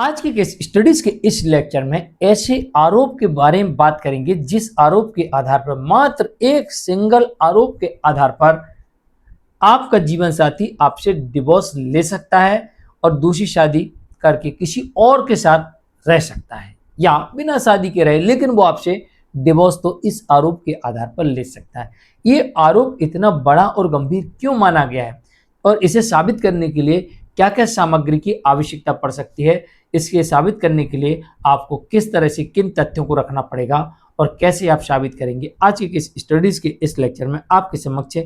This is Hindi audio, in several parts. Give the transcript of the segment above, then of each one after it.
आज के केस स्टडीज के इस लेक्चर में ऐसे आरोप के बारे में बात करेंगे जिस आरोप के आधार पर, मात्र एक सिंगल आरोप के आधार पर आपका जीवन साथी आपसे डिवोर्स ले सकता है और दूसरी शादी करके किसी और के साथ रह सकता है, या बिना शादी के रहे लेकिन वो आपसे डिवोर्स तो इस आरोप के आधार पर ले सकता है। ये आरोप इतना बड़ा और गंभीर क्यों माना गया है और इसे साबित करने के लिए क्या क्या सामग्री की आवश्यकता पड़ सकती है, इसके साबित करने के लिए आपको किस तरह से किन तथ्यों को रखना पड़ेगा और कैसे आप साबित करेंगे, आज के इस स्टडीज के इस लेक्चर में आपके समक्ष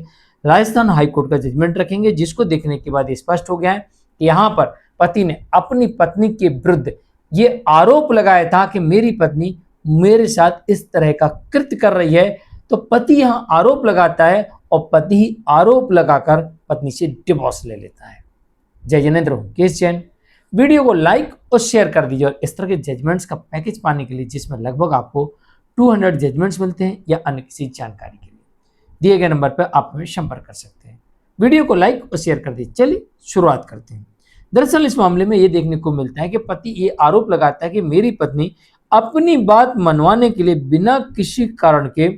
राजस्थान हाईकोर्ट का जजमेंट रखेंगे, जिसको देखने के बाद स्पष्ट हो गया है कि यहाँ पर पति ने अपनी पत्नी के विरुद्ध ये आरोप लगाया था कि मेरी पत्नी मेरे साथ इस तरह का कृत्य कर रही है। तो पति यहाँ आरोप लगाता है और पति ही आरोप लगाकर पत्नी से डिवोर्स ले लेता है। जय जिनेंद्र हूं केस जैन। वीडियो को लाइक और शेयर कर दीजिए और इस तरह के जजमेंट्स का पैकेज पाने के लिए जिसमें लगभग आपको 200 जजमेंट्स मिलते हैं या अन्य किसी जानकारी के लिए दिए गए नंबर पर आप हमें संपर्क कर सकते हैं। वीडियो को लाइक और शेयर कर दीजिए। चलिए शुरुआत करते हैं। दरअसल इस मामले में ये देखने को मिलता है कि पति ये आरोप लगाता है कि मेरी पत्नी अपनी बात मनवाने के लिए बिना किसी कारण के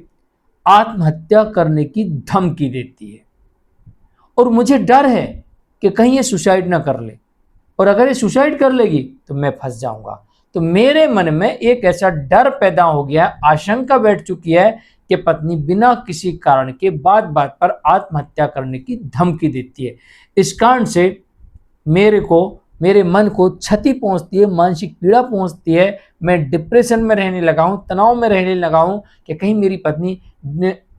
आत्महत्या करने की धमकी देती है और मुझे डर है कि कहीं ये सुसाइड ना कर ले, और अगर ये सुसाइड कर लेगी तो मैं फंस जाऊंगा। तो मेरे मन में एक ऐसा डर पैदा हो गया, आशंका बैठ चुकी है कि पत्नी बिना किसी कारण के बात बात पर आत्महत्या करने की धमकी देती है। इस कारण से मेरे मन को क्षति पहुंचती है, मानसिक पीड़ा पहुंचती है। मैं डिप्रेशन में रहने लगा हूं, तनाव में रहने लगा हूं कि कहीं मेरी पत्नी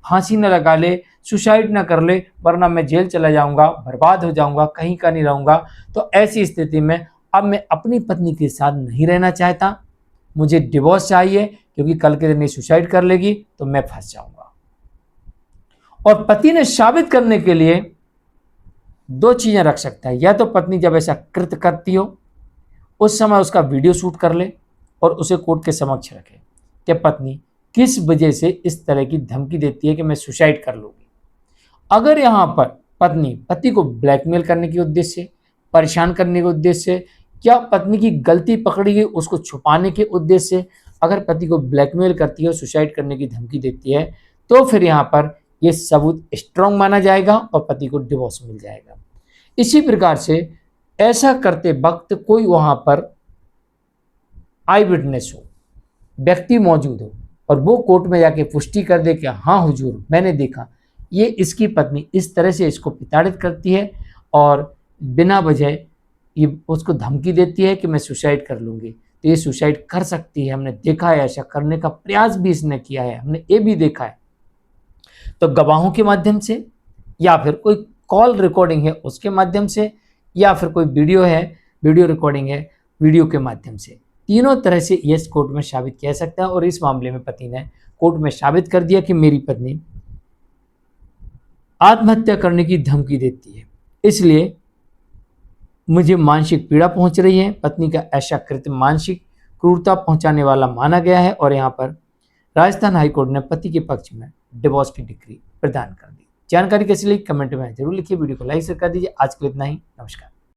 फांसी न लगा ले, सुसाइड न कर ले, वरना मैं जेल चला जाऊंगा, बर्बाद हो जाऊंगा, कहीं का नहीं रहूंगा। तो ऐसी स्थिति में अब मैं अपनी पत्नी के साथ नहीं रहना चाहता, मुझे डिवोर्स चाहिए, क्योंकि कल के दिन ये सुसाइड कर लेगी तो मैं फंस जाऊंगा। और पति ने साबित करने के लिए दो चीजें रख सकता है, या तो पत्नी जब ऐसा कृत्य करती हो उस समय उसका वीडियो शूट कर ले और उसे कोर्ट के समक्ष रखे कि पत्नी किस वजह से इस तरह की धमकी देती है कि मैं सुसाइड कर लूंगी। अगर यहाँ पर पत्नी पति को ब्लैकमेल करने के उद्देश्य से, परेशान करने के उद्देश्य से, या पत्नी की गलती पकड़ी गई उसको छुपाने के उद्देश्य से अगर पति को ब्लैकमेल करती है और सुसाइड करने की धमकी देती है, तो फिर यहाँ पर यह सबूत स्ट्रॉन्ग माना जाएगा और पति को डिवोर्स मिल जाएगा। इसी प्रकार से ऐसा करते वक्त कोई वहां पर आई विटनेस हो, व्यक्ति मौजूद हो और वो कोर्ट में जाके पुष्टि कर दे कि हाँ हुजूर मैंने देखा ये इसकी पत्नी इस तरह से इसको प्रताड़ित करती है और बिना वजह ये उसको धमकी देती है कि मैं सुसाइड कर लूँगी, तो ये सुसाइड कर सकती है, हमने देखा है, ऐसा करने का प्रयास भी इसने किया है, हमने ये भी देखा है। तो गवाहों के माध्यम से, या फिर कोई कॉल रिकॉर्डिंग है उसके माध्यम से, या फिर कोई वीडियो है, वीडियो रिकॉर्डिंग है, वीडियो के माध्यम से, तीनों तरह से यह कोर्ट में साबित किया जा सकता है। और इस मामले में पति ने कोर्ट में साबित कर दिया कि मेरी पत्नी आत्महत्या करने की धमकी देती है, इसलिए मुझे मानसिक पीड़ा पहुंच रही है। पत्नी का ऐसा कृत्य मानसिक क्रूरता पहुंचाने वाला माना गया है और यहाँ पर राजस्थान हाईकोर्ट ने पति के पक्ष में डिवोर्स की डिक्री प्रदान कर दी। जानकारी कैसी लगी कमेंट में जरूर लिखिए। वीडियो को लाइक शेयर कर दीजिए। आज के लिए इतना ही। नमस्कार।